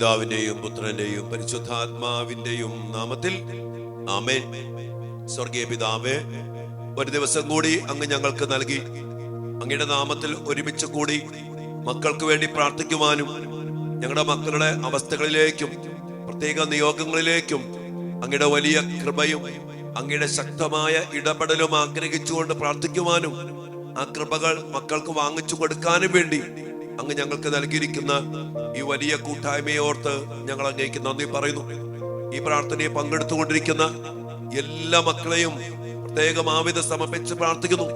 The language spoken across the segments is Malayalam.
പിതാവിന്റെയും പുത്രന്റെയും പരിശുദ്ധാത്മാവിന്റെയും നാമത്തിൽ ആമേൻ. സ്വർഗീയ പിതാവേ, ഒരു ദിവസം കൂടി അങ്ങ് ഞങ്ങൾക്ക് നൽകി. അങ്ങയുടെ നാമത്തിൽ ഒരുമിച്ച് കൂടി മക്കൾക്ക് വേണ്ടി പ്രാർത്ഥിക്കുവാനും ഞങ്ങളുടെ മക്കളുടെ അവസ്ഥകളിലേക്കും പ്രത്യേക നിയോഗങ്ങളിലേക്കും അങ്ങയുടെ വലിയ കൃപയും അങ്ങയുടെ ശക്തമായ ഇടപെടലും ആഗ്രഹിച്ചുകൊണ്ട് പ്രാർത്ഥിക്കുവാനും ആ കൃപകൾ മക്കൾക്ക് വാങ്ങിച്ചു കൊടുക്കാനും വേണ്ടി അങ്ങ് ഞങ്ങൾക്ക് നൽകിയിരിക്കുന്ന ഈ വലിയ കൂട്ടായ്മയെ ഓർത്ത് ഞങ്ങൾ അങ്ങേക്ക് നന്ദി പറയുന്നു. ഈ പ്രാർത്ഥനയെ പങ്കെടുത്തുകൊണ്ടിരിക്കുന്ന എല്ലാ മക്കളെയും പ്രത്യേകം ആവിധം സമർപ്പിച്ച് പ്രാർത്ഥിക്കുന്നു.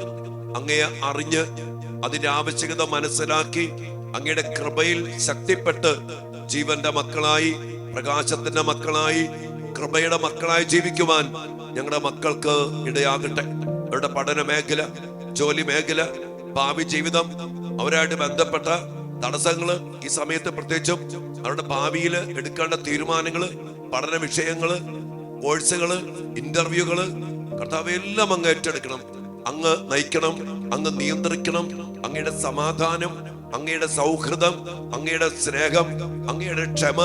അങ്ങയെ അറിഞ്ഞ് അതിന്റെ ആവശ്യകത മനസ്സിലാക്കി അങ്ങയുടെ കൃപയിൽ ശക്തിപ്പെട്ട് ജീവന്റെ മക്കളായി, പ്രകാശത്തിന്റെ മക്കളായി, കൃപയുടെ മക്കളായി ജീവിക്കുവാൻ ഞങ്ങളുടെ മക്കൾക്ക് ഇടയാകട്ടെ. അവരുടെ പഠന മേഖല, ജോലി മേഖല, ഭാവി ജീവിതം, അവരായിട്ട് ബന്ധപ്പെട്ട തടസ്സങ്ങള്, ഈ സമയത്ത് പ്രത്യേകിച്ചും അവരുടെ ഭാവിയിൽ എടുക്കേണ്ട തീരുമാനങ്ങള്, പഠന വിഷയങ്ങള്, കോഴ്സുകള്, ഇന്റർവ്യൂകള്, കർത്താവ് എല്ലാം അങ്ങ് ഏറ്റെടുക്കണം. അങ്ങ് നയിക്കണം, അങ്ങ് നിയന്ത്രിക്കണം. അങ്ങയുടെ സമാധാനം, അങ്ങയുടെ സൗഹൃദം, അങ്ങയുടെ സ്നേഹം, അങ്ങയുടെ ക്ഷമ,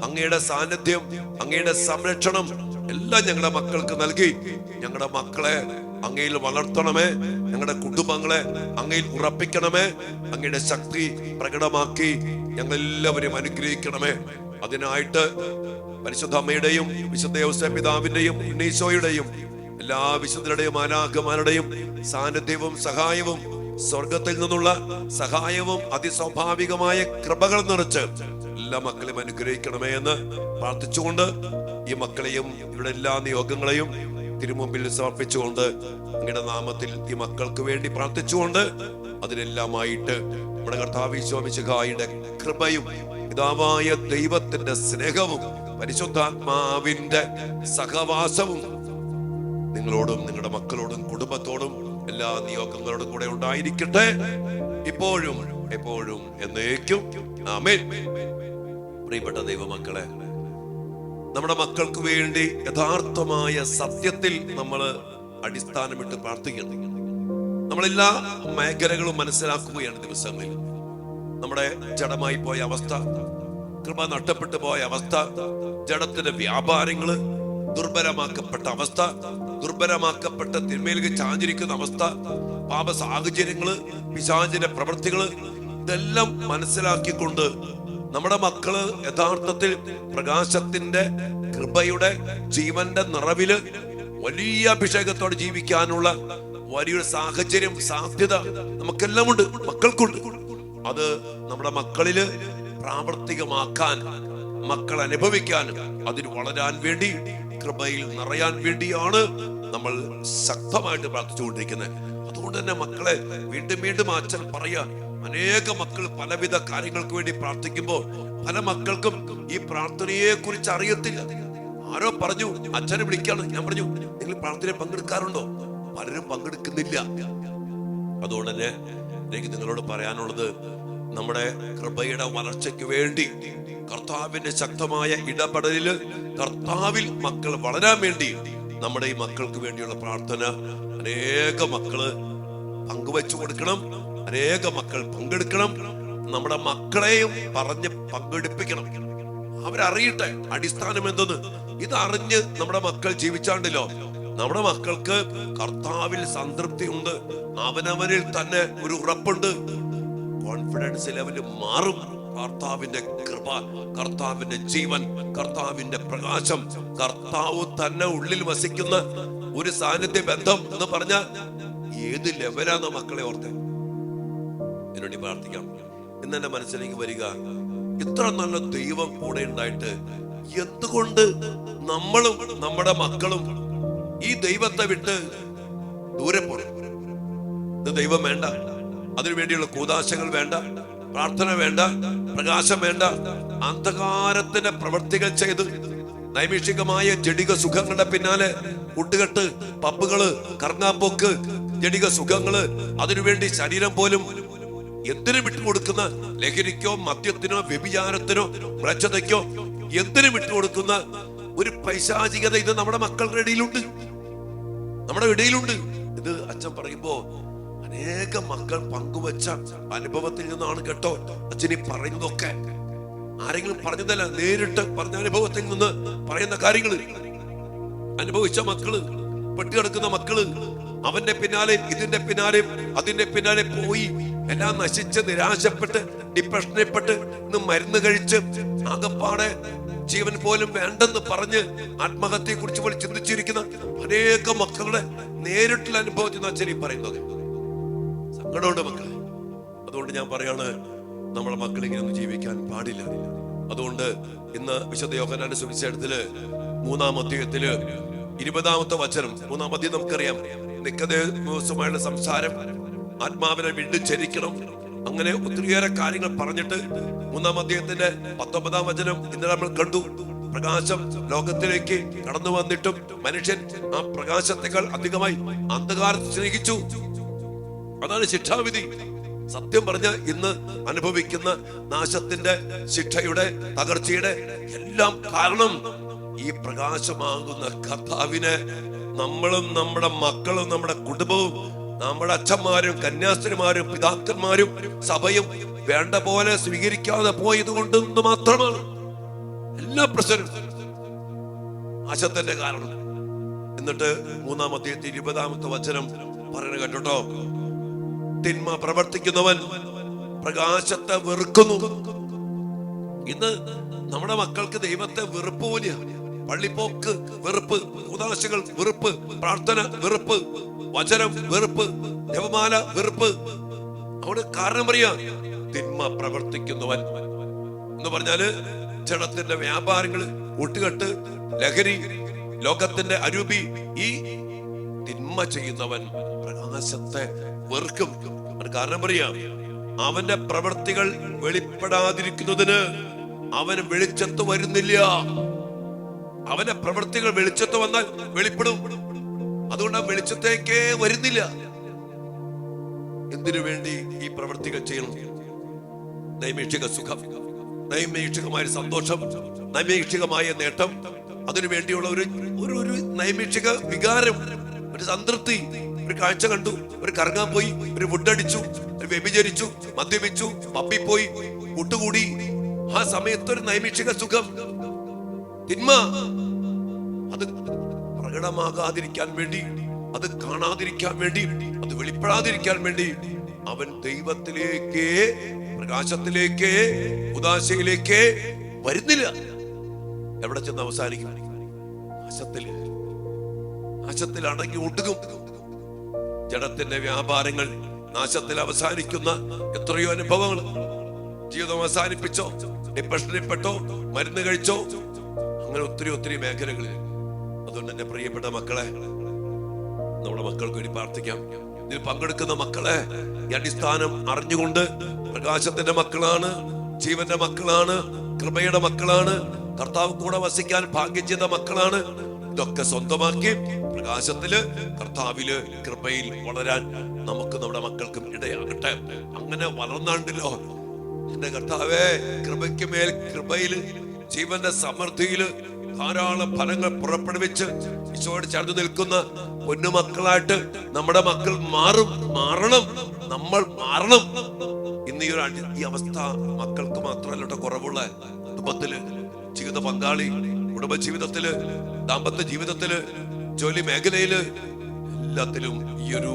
അങ്ങയുടെ സാന്നിധ്യം, അങ്ങയുടെ സംരക്ഷണം എല്ലാം ഞങ്ങളുടെ മക്കൾക്ക് നൽകി ഞങ്ങളുടെ മക്കളെ അങ്ങയിൽ വളർത്തണമേ. ഞങ്ങളുടെ കുടുംബങ്ങളെ അങ്ങയിൽ ഉറപ്പിക്കണമേ. അങ്ങയുടെ ശക്തി പ്രകടമാക്കി ഞങ്ങളെല്ലാവരും അനുഗ്രഹിക്കണമേ. അതിനായിട്ട് പരിശുദ്ധ അമ്മയുടെയും വിശുദ്ധ യോസേപ്പ് പിതാവിന്റെയും ഉണ്ണീശോയുടെയും എല്ലാ വിശുദ്ധരുടെയും മാലാഖമാരുടെയും സാന്നിധ്യവും സഹായവും, സ്വർഗത്തിൽ നിന്നുള്ള സഹായവും അതിസ്വാഭാവികമായ കൃപകൾ നിറച്ച് എല്ലാ മക്കളെയും അനുഗ്രഹിക്കണമേ എന്ന് പ്രാർത്ഥിച്ചുകൊണ്ട് ഈ മക്കളെയും ഇവിടെ എല്ലാ നിയോഗങ്ങളെയും തിരുമുമ്പിൽ സമർപ്പിച്ചുകൊണ്ട് അങ്ങയുടെ നാമത്തിൽ ഈ മക്കൾക്ക് വേണ്ടി പ്രാർത്ഥിച്ചുകൊണ്ട് അതിനെല്ലാമായിട്ട് നമ്മുടെ കർത്താവ് ഈശോ മിശിഹായുടെ കൃപയും പിതാവായ ദൈവത്തിന്റെ സ്നേഹവും പരിശുദ്ധാത്മാവിന്റെ സഹവാസവും നിങ്ങളോടും നിങ്ങളുടെ മക്കളോടും കുടുംബത്തോടും എല്ലാ നിയോഗങ്ങളോടും കൂടെ ഉണ്ടായിരിക്കട്ടെ, ഇപ്പോഴും എപ്പോഴും എന്നേക്കും. ആമേൻ. പ്രിയപ്പെട്ട ദൈവമക്കളെ, നമ്മുടെ മക്കൾക്ക് വേണ്ടി യഥാർത്ഥമായ സത്യത്തിൽ നമ്മൾ അടിസ്ഥാനമിട്ട് പ്രാർത്ഥിക്കണം. നമ്മളെല്ലാ മേഖലകളും മനസ്സിലാക്കുകയാണ് ദിവസങ്ങളിൽ. നമ്മുടെ ജഡമായി പോയ അവസ്ഥ, കൃപ നഷ്ടപ്പെട്ടു പോയ അവസ്ഥ, ജഡത്തിന്റെ വ്യാപാരങ്ങള്, ദുർബലമാക്കപ്പെട്ട അവസ്ഥ, ദുർബലമാക്കപ്പെട്ട തിന്മയിലേക്ക് ചാഞ്ഞിരിക്കുന്ന അവസ്ഥ, പാപ സാഹചര്യങ്ങള്, പിശാചിന്റെ പ്രവൃത്തികള്, ഇതെല്ലാം മനസ്സിലാക്കിക്കൊണ്ട് നമ്മുടെ മക്കള് യഥാർത്ഥത്തിൽ പ്രകാശത്തിന്റെ, കൃപയുടെ, ജീവന്റെ നിറവില് വലിയ അഭിഷേകത്തോടെ ജീവിക്കാനുള്ള വലിയൊരു സാഹചര്യം, സാധ്യത നമുക്കെല്ലാം ഉണ്ട്, മക്കൾക്കുണ്ട്. അത് നമ്മുടെ മക്കളില് പ്രാവർത്തികമാക്കാൻ, മക്കൾ അനുഭവിക്കാനും അതിന് വളരാൻ വേണ്ടി, കൃപയിൽ നിറയാൻ വേണ്ടിയാണ് നമ്മൾ ശക്തമായിട്ട് പ്രാർത്ഥിച്ചുകൊണ്ടിരിക്കുന്നത്. അതുകൊണ്ട് തന്നെ മക്കളെ വീണ്ടും വീണ്ടും അച്ഛൻ പറയാ, അനേക മക്കൾ പലവിധ കാര്യങ്ങൾക്ക് വേണ്ടി പ്രാർത്ഥിക്കുമ്പോൾ പല മക്കൾക്കും ഈ പ്രാർത്ഥനയെ കുറിച്ച് അറിയത്തില്ല. ആരോ പറഞ്ഞു, അച്ഛനെ വിളിക്കാണ്. ഞാൻ പറഞ്ഞു, നിങ്ങൾ പ്രാർത്ഥനയിൽ പങ്കെടുക്കാറുണ്ടോ? പലരും പങ്കെടുക്കുന്നില്ല. അതുകൊണ്ട് തന്നെ എനിക്ക് നിങ്ങളോട് പറയാനുള്ളത്, നമ്മുടെ കൃപയുടെ വളർച്ചയ്ക്ക് വേണ്ടി, കർത്താവിന്റെ ശക്തമായ ഇടപെടലില് കർത്താവിൽ മക്കൾ വളരാൻ വേണ്ടി നമ്മുടെ ഈ മക്കൾക്ക് വേണ്ടിയുള്ള പ്രാർത്ഥന അനേക മക്കള് പങ്കുവെച്ചു കൊടുക്കണം. അനേക മക്കൾ പങ്കെടുക്കണം. നമ്മുടെ മക്കളെയും പറഞ്ഞ് പങ്കെടുപ്പിക്കണം. അവരറിയട്ടെ അടിസ്ഥാനം എന്തെന്ന്. ഇതറിഞ്ഞ് നമ്മുടെ മക്കൾ ജീവിച്ചാണ്ടല്ലോ, നമ്മുടെ മക്കൾക്ക് കർത്താവിൽ സംതൃപ്തി ഉണ്ട്, അവനവനിൽ തന്നെ ഒരു ഉറപ്പുണ്ട്, കോൺഫിഡൻസ് ലെവല് മാറും. കർത്താവിന്റെ കൃപ, കർത്താവിന്റെ ജീവൻ, കർത്താവിന്റെ പ്രകാശം, കർത്താവ് തന്നെ ഉള്ളിൽ വസിക്കുന്ന ഒരു സാന്നിധ്യ ബന്ധം എന്ന് പറഞ്ഞ ഏത് ലെവലാന്ന് മക്കളെ ഓർത്തെ എന്നോട് പ്രാർത്ഥിക്കാം. എന്നെ മനസ്സിലേക്ക് വരിക, ഇത്ര നല്ല ദൈവം കൂടെ ഉണ്ടായിട്ട് എന്തുകൊണ്ട് നമ്മളും നമ്മുടെ മക്കളും ഈ ദൈവത്തെ വിട്ട് ദൂരെ പോണം? ഇത് ദൈവം വേണ്ട, അതിനു വേണ്ടിയുള്ള കൂദാശകൾ വേണ്ട, പ്രാർത്ഥന വേണ്ട, പ്രകാശം വേണ്ട, അന്ധകാരത്തിന്റെ പ്രവൃത്തികൾ ചെയ്ത് നൈമിഷികമായ ജഡിക സുഖങ്ങളുടെ പിന്നാലെ കൂട്ടുകെട്ട്, പപ്പുകള്, കറങ്ങാപ്പോക്ക്, ജഡിക സുഖങ്ങള്, അതിനുവേണ്ടി ശരീരം പോലും എന്തിനു വിട്ടുകൊടുക്കുന്ന, ലഹരിക്കോ മദ്യത്തിനോ വ്യഭിചാരത്തിനോ മ്ലേച്ഛതയ്ക്കോ എന്തിനു വിട്ടുകൊടുക്കുന്ന ഒരു പൈശാചികത ഇത് നമ്മുടെ മക്കളുടെ ഇടയിലുണ്ട്, നമ്മുടെ ഇടയിലുണ്ട്. ഇത് അച്ഛൻ പറയുമ്പോ അനേക മക്കൾ പങ്കുവച്ച അനുഭവത്തിൽ നിന്നാണ് കേട്ടോ അച്ഛനീ പറയുന്നതൊക്കെ. ആരെങ്കിലും പറഞ്ഞതല്ല, നേരിട്ട് പറഞ്ഞ അനുഭവത്തിൽ നിന്ന് പറയുന്ന കാര്യങ്ങൾ. അനുഭവിച്ച മക്കള്, പെട്ടുകിടക്കുന്ന മക്കള്, അവന്റെ പിന്നാലെ ഇതിന്റെ പിന്നാലെ അതിന്റെ പിന്നാലെ പോയി എല്ലാം നശിച്ച് നിരാശപ്പെട്ട് ഡിപ്രഷനിൽപ്പെട്ട് ഇന്ന് മരുന്ന് കഴിച്ച് ആകപ്പാടെ ജീവൻ പോലും വേണ്ടെന്ന് പറഞ്ഞ് ആത്മഹത്യയെ കുറിച്ച് പോലും ചിന്തിച്ചിരിക്കുന്ന അനേക മക്കളുടെ നേരിട്ടുള്ള അനുഭവത്തിൽ അച്ഛൻ ഈ പറയുന്നത്. സങ്കടമുണ്ട് മക്കളെ. അതുകൊണ്ട് ഞാൻ പറയാണ്, നമ്മളെ മക്കൾ ഇങ്ങനെയൊന്നും ജീവിക്കാൻ പാടില്ല. അതുകൊണ്ട് ഇന്ന് വിശുദ്ധ യോഹന്നാന്റെ സുവിശേഷത്തില് 3-ാം അധ്യായത്തില് 20-ാമത്തെ വചനം, 3-ാം അധ്യായം നമുക്കറിയാം. നിക്കോദേമോസുമായുള്ള സംസാരം, ആത്മാവിനെ വീണ്ടും ചരിക്കണം, അങ്ങനെ ഒത്തിരിയേറെ കാര്യങ്ങൾ പറഞ്ഞിട്ട് 3-ാം അധ്യായത്തിന്റെ 19-ാം വചനം ഇന്നലെ നമ്മൾ കണ്ടു. പ്രകാശം ലോകത്തിലേക്ക് കടന്നു വന്നിട്ടും മനുഷ്യൻ ആ പ്രകാശത്തെക്കാൾ അധികമായി അന്ധകാരത്തെ സ്നേഹിച്ചു. അതാണ് ശിക്ഷാവിധി. സത്യം പറഞ്ഞ ഇന്ന് അനുഭവിക്കുന്ന നാശത്തിന്റെ, ശിക്ഷയുടെ, തകർച്ചയുടെ എല്ലാം കാരണം ഈ പ്രകാശമാകുന്ന കർത്താവിനെ നമ്മളും നമ്മുടെ മക്കളും നമ്മുടെ കുടുംബവും നമ്മുടെ അച്ഛന്മാരും കന്യാസ്ത്രീമാരും പിതാക്കന്മാരും സഭയും വേണ്ട പോലെ സ്വീകരിക്കാതെ പോയത് കൊണ്ട് മാത്രമാണ് എല്ലാ പ്രശ്നവും നാശത്തിന്റെ കാരണം. എന്നിട്ട് 3-ാം അധ്യായത്തിൽ 20-ാമത്തെ വചനം പറയുന്നത് കേട്ടോ, തിന്മ പ്രവർത്തിക്കുന്നവൻ പ്രകാശത്തെ വെറുക്കുന്നു. ഇന്ന് നമ്മുടെ മക്കൾക്ക് ദൈവത്തെ വെറുപ്പ് പോലെയാ. പള്ളിപ്പോക്ക് വെറുപ്പ്, ഉദാശകൾ വെറുപ്പ്, പ്രാർത്ഥന വെറുപ്പ്, വചനം വെറുപ്പ്, ജപമാല വെറുപ്പ്. അവിടെ കാരണം പറയാ, തിന്മ പ്രവർത്തിക്കുന്നവൻ എന്ന് പറഞ്ഞാല് ജഡത്തിന്റെ വ്യാപാരങ്ങള്, കൂട്ടുകെട്ട്, ലഹരി, ലോകത്തിന്റെ അരൂപി. ഈ തിന്മ ചെയ്യുന്നവൻ പ്രകാശത്തെ വെറുക്കും. കാരണം പറയാം, അവന്റെ പ്രവൃത്തികൾ വെളിപ്പെടാതിരിക്കുന്നതിന് അവന് വെളിച്ചത്ത് വരുന്നില്ല. അവന്റെ പ്രവൃത്തികൾ വെളിച്ചത്ത് വന്നാൽ വെളിപ്പെടും. അതുകൊണ്ട് ആ വെളിച്ചത്തേക്കേ വരുന്നില്ല. എന്തിനു വേണ്ടി ഈ പ്രവൃത്തികൾ ചെയ്യണം? നൈമിഷിക സുഖം, നൈമിഷികമായ സന്തോഷം, നൈമിഷികമായ നേട്ടം, അതിനു വേണ്ടിയുള്ള ഒരു നൈമിഷിക വികാരം, ഒരു സംതൃപ്തി. ഒരു കാഴ്ച കണ്ടു, ഒരു കറങ്ങാൻ പോയി, ഒരു ഫുഡടിച്ചു, ഒരു വ്യഭിചരിച്ചു, മദ്യപിച്ചു, പപ്പിപ്പോയി, കൂട്ടുകൂടി. ആ സമയത്ത് ഒരു നൈമിഷിക സുഖം. തിന്മ അത് പ്രകടമാകാതിരിക്കാൻ വേണ്ടി, അത് കാണാതിരിക്കാൻ വേണ്ടി, അത് വെളിപ്പെടാതിരിക്കാൻ വേണ്ടി അവൻ ദൈവത്തിലേക്ക്, പ്രകാശത്തിലേക്ക്, ഉദാശയിലേക്ക് വരുന്നില്ല. എവിടെ ചെന്ന് അവസാനിക്കും? നാശത്തിൽ അടങ്ങി ഒടുങ്ങും. ജഡത്തിന്റെ വ്യാപാരങ്ങൾ നാശത്തിൽ അവസാനിക്കുന്ന എത്രയോ അനുഭവങ്ങൾ. ജീവിതം അവസാനിപ്പിച്ചോ, ഡിപ്രഷനിൽപ്പെട്ടോ, മരുന്ന് കഴിച്ചോ, അങ്ങനെ ഒത്തിരി മേഖലകളിൽ. അതുകൊണ്ട് എന്റെ പ്രിയപ്പെട്ട മക്കളെ, നമ്മുടെ മക്കൾക്ക് വേണ്ടി പ്രാർത്ഥിക്കാം. ഇതിൽ പങ്കെടുക്കുന്ന മക്കളെ ഈ അടിസ്ഥാനം അറിഞ്ഞുകൊണ്ട് പ്രകാശത്തിന്റെ മക്കളാണ്, ജീവന്റെ മക്കളാണ്, കൃപയുടെ മക്കളാണ്, കർത്താവ് കൂടെ വസിക്കാൻ ഭാഗ്യം ചെയ്ത മക്കളാണ്. ഇതൊക്കെ സ്വന്തമാക്കി പ്രകാശത്തില്, കർത്താവില്, കൃപയിൽ വളരാൻ നമുക്ക് നമ്മുടെ മക്കൾക്കും ഇടയാകട്ടെ. അങ്ങനെ വളർന്നാണ്ടല്ലോ എന്റെ കർത്താവേ, കൃപയ്ക്ക് മേൽ കൃപയില്, ജീവന്റെ സമൃദ്ധിയില് ധാരാളം ഫലങ്ങൾ പുറപ്പെടുവിച്ച് ഈശോയോട് ചേർന്ന് നിൽക്കുന്ന പൊന്നുമക്കളായിട്ട് നമ്മുടെ മക്കൾ മാറണം. നമ്മൾ മാറണം. ഇന്ന് ഈ അവസ്ഥ മക്കൾക്ക് മാത്രമല്ല കുറവുള്ള. കുടുംബത്തില്, ജീവിത പങ്കാളി, കുടുംബ ജീവിതത്തില്, ദാമ്പത്യ ജീവിതത്തില്, ജോലി മേഖലയില്, എല്ലാത്തിലും ഈ ഒരു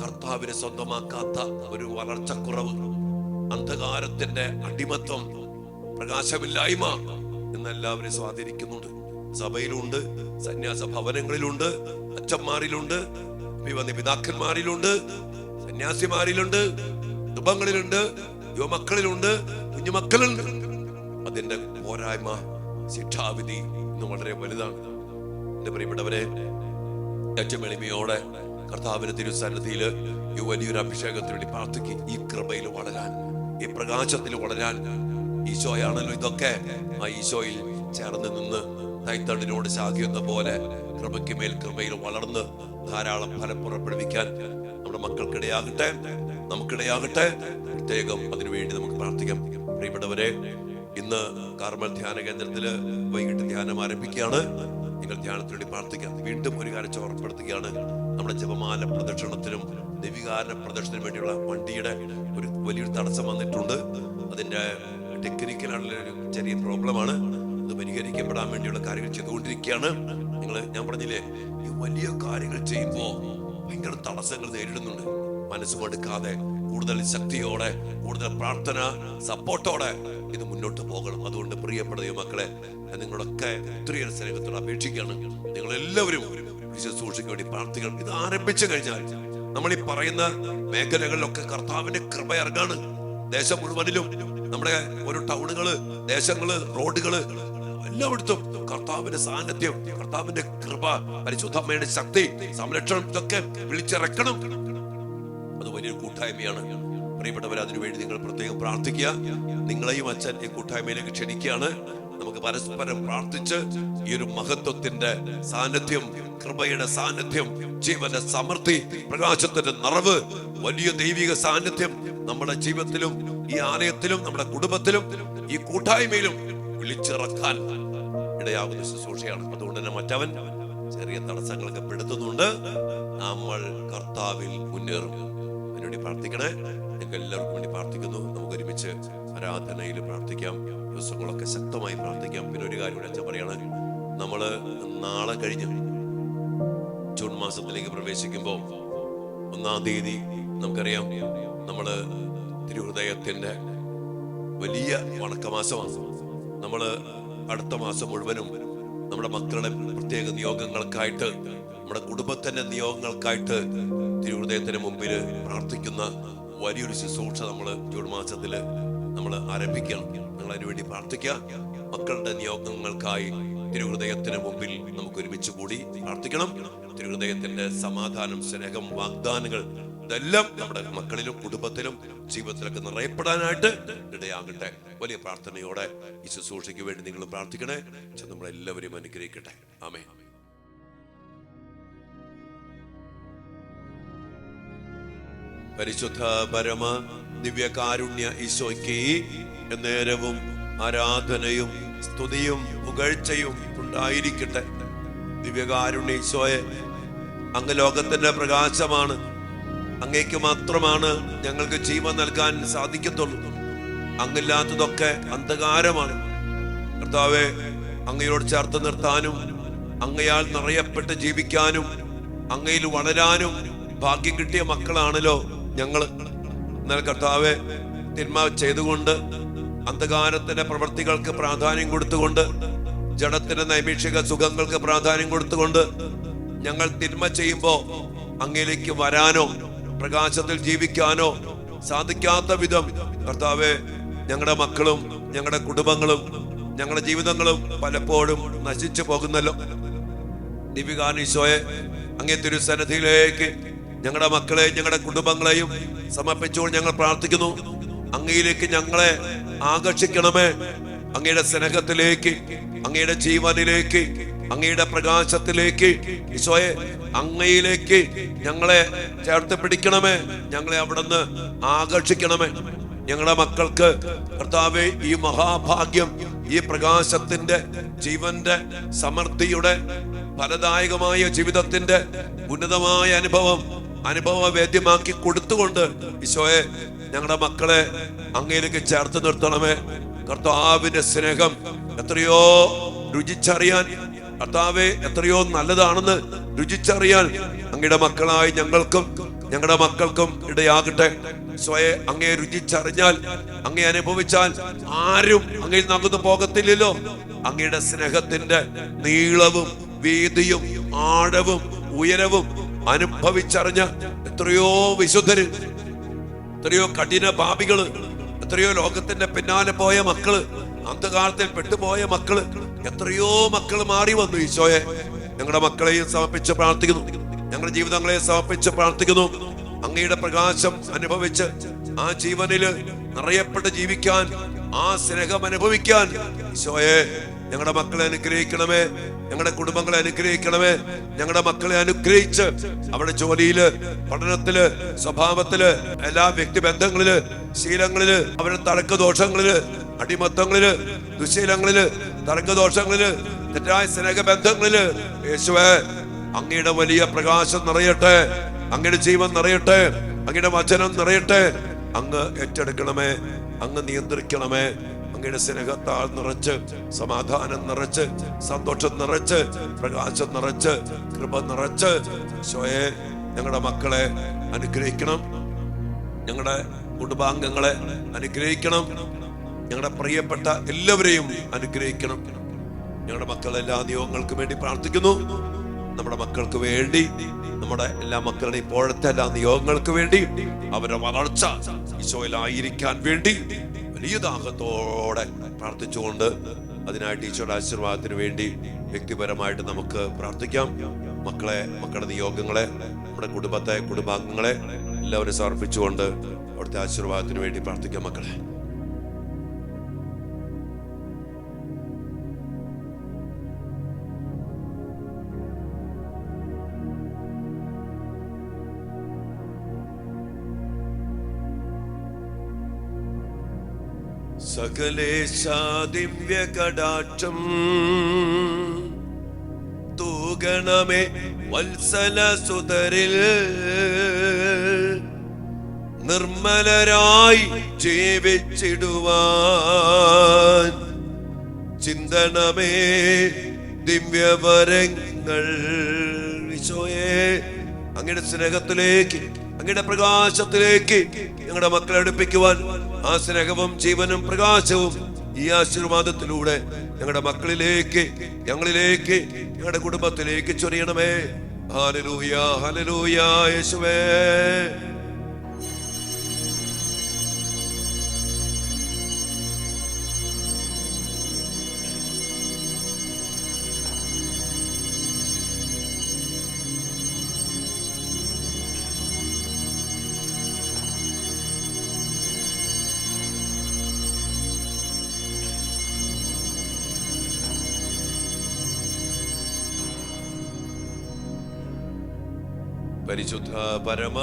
കർത്താവിനെ സ്വന്തമാക്കാത്ത ഒരു വളർച്ചക്കുറവ്, അന്ധകാരത്തിന്റെ അടിമത്വം, പ്രകാശമില്ലായ്മ എന്നെല്ലാവരെയും സ്വാധീനിക്കുന്നുണ്ട്. സഭയിലുണ്ട്, സന്യാസ ഭവനങ്ങളിലുണ്ട്, അച്ഛന്മാരിലുണ്ട്, പിതാക്കന്മാരിലുണ്ട്, സന്യാസിമാരിലുണ്ട്, കുടുംബങ്ങളിലുണ്ട്, യുവമക്കളിലുണ്ട്, കുഞ്ഞുമക്കളുണ്ട്. അതിന്റെ പോരായ്മ, ശിക്ഷാവിധി ഇന്ന് വളരെ വലുതാണ്. എന്റെ പ്രിയപ്പെട്ടവരെ, ഏറ്റവും എളിമയോടെ കർത്താവിന്റെ തിരുസന്നിധിയില് ഈ വലിയൊരു അഭിഷേകത്തിന് വേണ്ടി പ്രാർത്ഥിക്കും. ഈ കൃപയിൽ വളരാൻ, ഈ പ്രകാശത്തിൽ വളരാൻ. ഈശോയാണല്ലോ ഇതൊക്കെ. ആ ഈശോയിൽ ചേർന്ന് നിന്ന് തൈത്തണ്ടിനോട് ശാഖയെന്ന പോലെ കൃപയ്ക്ക് മേൽ കൃപയിൽ വളർന്ന് ധാരാളം ഫലം പുറപ്പെടുവിക്കാൻ നമ്മുടെ മക്കൾക്കിടയാകട്ടെ, നമുക്കിടയാകട്ടെ. പ്രത്യേകം അതിനുവേണ്ടി നമുക്ക് പ്രാർത്ഥിക്കാം. പ്രിയപ്പെട്ടവരെ, ഇന്ന് കാർമൽ ധ്യാന കേന്ദ്രത്തില് വൈകിട്ട് ധ്യാനം ആരംഭിക്കുകയാണ്. നിങ്ങൾ ധ്യാനത്തിന് വേണ്ടി പ്രാർത്ഥിക്കാം. വീണ്ടും ഒരു കാര്യം ഓർമ്മപ്പെടുത്തുകയാണ്, നമ്മുടെ ജപമാല പ്രദക്ഷിണത്തിനും ദിവികാരണ പ്രദക്ഷിണത്തിനും വേണ്ടിയുള്ള വണ്ടിയുടെ ഒരു വലിയൊരു തടസ്സം വന്നിട്ടുണ്ട്. അതിന്റെ ടെക്നിക്കലായിട്ടുള്ള ഒരു ചെറിയ പ്രോബ്ലമാണ്. അത് പരിഹരിക്കപ്പെടാൻ വേണ്ടിയുള്ള കാര്യങ്ങൾ ചെയ്തുകൊണ്ടിരിക്കുകയാണ്. ഞാൻ പറഞ്ഞില്ലേ, ഈ വലിയ കാര്യങ്ങൾ ചെയ്യുമ്പോൾ ഭയങ്കര തടസ്സങ്ങൾ നേരിടുന്നുണ്ട്. മനസ്സ് മടുക്കാതെ കൂടുതൽ ശക്തിയോടെ, കൂടുതൽ പ്രാർത്ഥന സപ്പോർട്ടോടെ ഇത് മുന്നോട്ട് പോകണം. അതുകൊണ്ട് പ്രിയപ്പെട്ട മക്കളെ, നിങ്ങളൊക്കെ ഒത്തിരിയേറെ സ്നേഹത്തോടെ അപേക്ഷിക്കുകയാണ്. നിങ്ങൾ എല്ലാവരും ശുശ്രൂഷയ്ക്ക് വേണ്ടി പ്രാർത്ഥിക്കണം. ഇത് ആരംഭിച്ചു കഴിഞ്ഞാൽ നമ്മൾ ഈ പറയുന്ന മേഖലകളിലൊക്കെ കർത്താവിന്റെ കൃപ ഇറങ്ങാണ്. ദേശം മുഴുവനിലും, നമ്മുടെ ഓരോ ടൗണുകള്, ദേശങ്ങള്, റോഡുകള്, എല്ലായിടത്തും കർത്താവിന്റെ സാന്നിധ്യം, കർത്താവിന്റെ കൃപ, പരിശുദ്ധമ്മയുടെ ശക്തി, സംരക്ഷണം ഇതൊക്കെ വിളിച്ചിറക്കണം. അത് വലിയൊരു കൂട്ടായ്മയാണ്. പ്രിയപ്പെട്ടവർ, അതിനുവേണ്ടി നിങ്ങൾ പ്രത്യേകം പ്രാർത്ഥിക്കുക. നിങ്ങളെയും അച്ഛൻ ഈ കൂട്ടായ്മയിലേക്ക് ക്ഷണിക്കുകയാണ്. നമുക്ക് പരസ്പരം പ്രാർത്ഥിച്ച് ഈ ഒരു മഹത്വത്തിന്റെ സാന്നിധ്യം, കൃപയുടെ സാന്നിധ്യം, ജീവന്റെ സമൃദ്ധി, പ്രകാശത്തിന്റെ നിറവ്, വലിയ ദൈവിക സാന്നിധ്യം നമ്മുടെ ജീവിതത്തിലും, ഈ ആലയത്തിലും, നമ്മുടെ കുടുംബത്തിലും, ഈ കൂട്ടായ്മയിലും വിളിച്ചിറക്കാൻ ഇടയാകുന്ന ശുശ്രൂഷയാണ്. അതുകൊണ്ട് തന്നെ മറ്റവൻ ചെറിയ തടസ്സങ്ങളൊക്കെ പെടുത്തുന്നുണ്ട്. നമ്മൾ കർത്താവിൽ മുന്നേറും. അതിനുവേണ്ടി പ്രാർത്ഥിക്കണേ. നിങ്ങൾക്ക് എല്ലാവർക്കും വേണ്ടി പ്രാർത്ഥിക്കുന്നു. നമുക്ക് ഒരുമിച്ച് ആരാധനയിൽ പ്രാർത്ഥിക്കാം. ദിവസങ്ങളൊക്കെ ശക്തമായി പ്രാർത്ഥിക്കാം. പിന്നെ ഒരു കാര്യം കൂടെ അച്ഛൻ പറയാണ്, നമ്മള് നാളെ കഴിഞ്ഞ് ജൂൺ മാസത്തിലേക്ക് പ്രവേശിക്കുമ്പോൾ 1-ാം തീയതി നമുക്കറിയാം, നമ്മള് തിരുഹൃദയത്തിന്റെ വലിയ വണക്കമാസമാണ്. നമ്മള് അടുത്ത മാസം മുഴുവനും നമ്മുടെ മക്കളുടെ പ്രത്യേക നിയോഗങ്ങൾക്കായിട്ട്, നമ്മുടെ കുടുംബത്തിന്റെ നിയോഗങ്ങൾക്കായിട്ട് തിരുഹൃദയത്തിന് മുമ്പിൽ പ്രാർത്ഥിക്കുന്ന വലിയൊരു ശുശ്രൂഷ നമ്മള് ജൂൺ മാസത്തില് നമ്മൾ ആരംഭിക്കണം. നിങ്ങൾ അതിനുവേണ്ടി പ്രാർത്ഥിക്കുക. മക്കളുടെ നിയോഗങ്ങൾക്കായി തിരുഹൃദയത്തിന് മുമ്പിൽ നമുക്ക് ഒരുമിച്ച് കൂടി പ്രാർത്ഥിക്കണം. തിരുഹൃദയത്തിന്റെ സമാധാനം, സ്നേഹം, വാഗ്ദാനങ്ങൾ ഇതെല്ലാം നമ്മുടെ മക്കളിലും കുടുംബത്തിലും ജീവിതത്തിലൊക്കെ നിറയപ്പെടാനായിട്ട് ഇടയാകട്ടെ. വലിയ പ്രാർത്ഥനയോടെ ഈ ശുശ്രൂഷയ്ക്ക് വേണ്ടി നിങ്ങൾ പ്രാർത്ഥിക്കണേ. നമ്മളെല്ലാവരെയും അനുഗ്രഹിക്കട്ടെ. ആമേൻ. പരിശുദ്ധ പരമ ദിവ്യകാരുണ്യ ഈശോയ്ക്ക് നേരവും ആരാധനയും സ്തുതിയും പുകഴ്ചയും ഉണ്ടായിരിക്കട്ടെ. ദിവ്യകാരുണ്യ ഈശോയെ, അങ്ങ് ലോകത്തിന്റെ പ്രകാശമാണ്. അങ്ങേക്ക് മാത്രമാണ് ഞങ്ങൾക്ക് ജീവൻ നൽകാൻ സാധിക്കത്തുള്ളൂ. അങ്ങില്ലാത്തതൊക്കെ അന്ധകാരമാണ്. കർത്താവെ, അങ്ങയോട് ചേർത്ത് നിർത്താനും അങ്ങയാൽ നിറയപ്പെട്ട് ജീവിക്കാനും അങ്ങയിൽ വളരാനും ഭാഗ്യം കിട്ടിയ മക്കളാണല്ലോ ഞങ്ങള്. എന്നാൽ കർത്താവെ, തിന്മ ചെയ്തുകൊണ്ട്, അന്ധകാരത്തിന്റെ പ്രവൃത്തികൾക്ക് പ്രാധാന്യം കൊടുത്തുകൊണ്ട്, ജഡത്തിന്റെ നൈമിഷിക സുഖങ്ങൾക്ക് പ്രാധാന്യം കൊടുത്തുകൊണ്ട് ഞങ്ങൾ തിന്മ ചെയ്യുമ്പോ അങ്ങയിലേക്ക് വരാനോ പ്രകാശത്തിൽ ജീവിക്കാനോ സാധിക്കാത്ത വിധം കർത്താവെ, ഞങ്ങളുടെ മക്കളും ഞങ്ങളുടെ കുടുംബങ്ങളും ഞങ്ങളുടെ ജീവിതങ്ങളും പലപ്പോഴും നശിച്ചു പോകുന്നല്ലോ. ദിവ്യകാരുണ്യ അങ്ങേ തിരുസന്നിധിയിലേക്ക് ഞങ്ങളുടെ മക്കളെ, ഞങ്ങളുടെ കുടുംബങ്ങളെയും സമർപ്പിച്ചുകൊണ്ട് ഞങ്ങൾ പ്രാർത്ഥിക്കുന്നു. അങ്ങയിലേക്ക് ഞങ്ങളെ ആകർഷിക്കണമേ. അങ്ങയുടെ സ്നേഹത്തിലേക്ക്, അങ്ങയുടെ ജീവനിലേക്ക്, അങ്ങയുടെ പ്രകാശത്തിലേക്ക് ഈശോയെ, അങ്ങയിലേക്ക് ഞങ്ങളെ ചേർത്ത് പിടിക്കണമേ. ഞങ്ങളെ അവിടുന്ന് ആകർഷിക്കണമേ. ഞങ്ങളുടെ മക്കൾക്ക് കർത്താവേ, ഈ മഹാഭാഗ്യം, ഈ പ്രകാശത്തിന്റെ, ജീവന്റെ, സമൃദ്ധിയുടെ, ഫലദായകമായ ജീവിതത്തിന്റെ ഉന്നതമായ അനുഭവവേദ്യമാക്കി കൊടുത്തുകൊണ്ട് ഈശോയെ, ഞങ്ങളുടെ മക്കളെ അങ്ങയിലേക്ക് ചേർത്ത് നിർത്തണമേ. കർത്താവിന്റെ സ്നേഹം എത്രയോ രുചിച്ചറിയാൻ, കർത്താവെ എത്രയോ നല്ലതാണെന്ന് രുചിച്ചറിയാൻ അങ്ങയുടെ മക്കളായി ഞങ്ങൾക്കും ഞങ്ങളുടെ മക്കൾക്കും ഇടയാകട്ടെ. സ്വയെ അങ്ങയെ രുചിച്ചറിഞ്ഞാൽ, അങ്ങയെ അനുഭവിച്ചാൽ ആരും അങ്ങയിൽ നകുന്നു പോകത്തില്ലല്ലോ. അങ്ങയുടെ സ്നേഹത്തിന്റെ നീളവും വീതിയും ആഴവും ഉയരവും അനുഭവിച്ചറിഞ്ഞ എത്രയോ വിശുദ്ധര്, എത്രയോ കഠിന പാപികള്, എത്രയോ ലോകത്തിന്റെ പിന്നാലെ പോയ മക്കള്, അന്ധകാലത്തിൽ പെട്ടുപോയ മക്കള്, എത്രയോ മക്കൾ മാറി വന്നു. ഈശോയെ, ഞങ്ങളുടെ മക്കളെയും സമർപ്പിച്ച് പ്രാർത്ഥിക്കുന്നു. ഞങ്ങളുടെ ജീവിതങ്ങളെ സമർപ്പിച്ച് പ്രാർത്ഥിക്കുന്നു. അങ്ങയുടെ പ്രകാശം അനുഭവിച്ച് ആ ജീവനില് നിറയപ്പെട്ട് ജീവിക്കാൻ, ആ സ്നേഹം അനുഭവിക്കാൻ ഈശോയെ, ഞങ്ങളുടെ മക്കളെ അനുഗ്രഹിക്കണമേ. ഞങ്ങളുടെ കുടുംബങ്ങളെ അനുഗ്രഹിക്കണമേ. ഞങ്ങളുടെ മക്കളെ അനുഗ്രഹിച്ച് അവരുടെ ജോലിയില്, പഠനത്തില്, സ്വഭാവത്തില്, എല്ലാ വ്യക്തിബന്ധങ്ങളില്, ശീലങ്ങളില്, അവരുടെ തർക്കദോഷങ്ങളില്, അടിമത്തങ്ങളില്, ദുശീലങ്ങളില്, തർക്കദോഷങ്ങളില്, തെറ്റായ സ്നേഹബന്ധങ്ങളില് യേശുവേ, അങ്ങയുടെ വലിയ പ്രകാശം നിറയട്ടെ. അങ്ങയുടെ ജീവൻ നിറയട്ടെ. അങ്ങയുടെ വചനം നിറയട്ടെ. അങ്ങ് ഏറ്റെടുക്കണമേ. അങ്ങ് നിയന്ത്രിക്കണമേ. അങ്ങയുടെ സ്നേഹത്താൽ നിറച്ച്, സമാധാനം നിറച്ച്, സന്തോഷം നിറച്ച്, പ്രകാശം നിറച്ച്, കൃപ നിറച്ച് ഈശോയെ ഞങ്ങളുടെ മക്കളെ അനുഗ്രഹിക്കണം. ഞങ്ങളുടെ കുടുംബാംഗങ്ങളെ അനുഗ്രഹിക്കണം. ഞങ്ങളുടെ പ്രിയപ്പെട്ട എല്ലാവരെയും അനുഗ്രഹിക്കണം. ഞങ്ങളുടെ മക്കളെ എല്ലാ നിയോഗങ്ങൾക്കും വേണ്ടി പ്രാർത്ഥിക്കുന്നു. നമ്മുടെ മക്കൾക്ക് വേണ്ടി, നമ്മുടെ എല്ലാ മക്കളുടെയും ഇപ്പോഴത്തെ എല്ലാ നിയോഗങ്ങൾക്ക് വേണ്ടി, അവരുടെ വളർച്ച ഈശോയിലായിരിക്കാൻ വേണ്ടി വലിയ ദാഹത്തോടെ പ്രാർത്ഥിച്ചുകൊണ്ട് അതിനായിട്ട് ഈശോയുടെ ആശീർവാദത്തിന് വേണ്ടി വ്യക്തിപരമായിട്ട് നമുക്ക് പ്രാർത്ഥിക്കാം. മക്കളെ, മക്കളുടെ നിയോഗങ്ങളെ, നമ്മുടെ കുടുംബത്തെ, കുടുംബാംഗങ്ങളെ എല്ലാവരും സമർപ്പിച്ചുകൊണ്ട് അവിടുത്തെ ആശീർവാദത്തിന് വേണ്ടി പ്രാർത്ഥിക്കാം. മക്കളെ, സകലേശാ ദിവ്യ കടാക്ഷം തൂകണമേ വത്സല സുതരിൽ, നിർമ്മലരായി ജീവിച്ചിടുവാൻ ചിന്തണമേ ദിവ്യവരങ്ങൾ. ഈശോയെ അങ്ങയുടെ സ്നേഹത്തിലേക്ക്, അങ്ങയുടെ പ്രകാശത്തിലേക്ക് ഞങ്ങളുടെ മക്കളെ അടുപ്പിക്കുവാൻ ആ സ്നേഹവും ജീവനും പ്രകാശവും ഈ ആശീർവാദത്തിലൂടെ ഞങ്ങളുടെ മക്കളിലേക്ക്, ഞങ്ങളിലേക്ക്, ഞങ്ങളുടെ കുടുംബത്തിലേക്ക് ചൊരിയണമേ. ഹല്ലേലൂയ, ഹല്ലേലൂയ യേശുവേ. പരിശുദ്ധ പരമ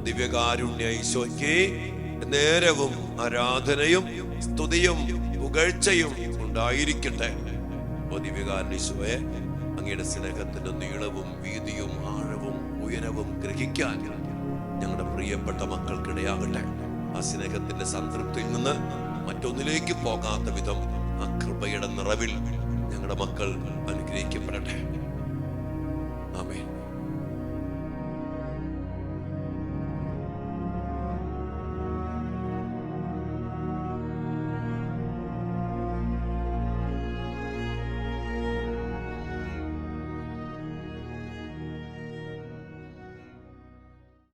ദിവ്യകാരുണ്യ ഈശോയ്ക്ക് നേരവും ആരാധനയും സ്തുതിയും പുകഴ്ചയും ഉണ്ടായിരിക്കട്ടെ. ഓ ദിവ്യകാരുണ്യ ഈശോയെ, അങ്ങയുടെ സ്നേഹത്തിന്റെ നീളവും വീതിയും ആഴവും ഉയരവും ഗ്രഹിക്കാൻ ഞങ്ങളുടെ പ്രിയപ്പെട്ട മക്കൾക്കിടയാകട്ടെ. ആ സ്നേഹത്തിന്റെ സംതൃപ്തിയിൽ നിന്ന് മറ്റൊന്നിലേക്ക് പോകാത്ത വിധം ആ കൃപയുടെ നിറവിൽ ഞങ്ങളുടെ മക്കൾ അനുഗ്രഹിക്കപ്പെടട്ടെ. ആമേൻ.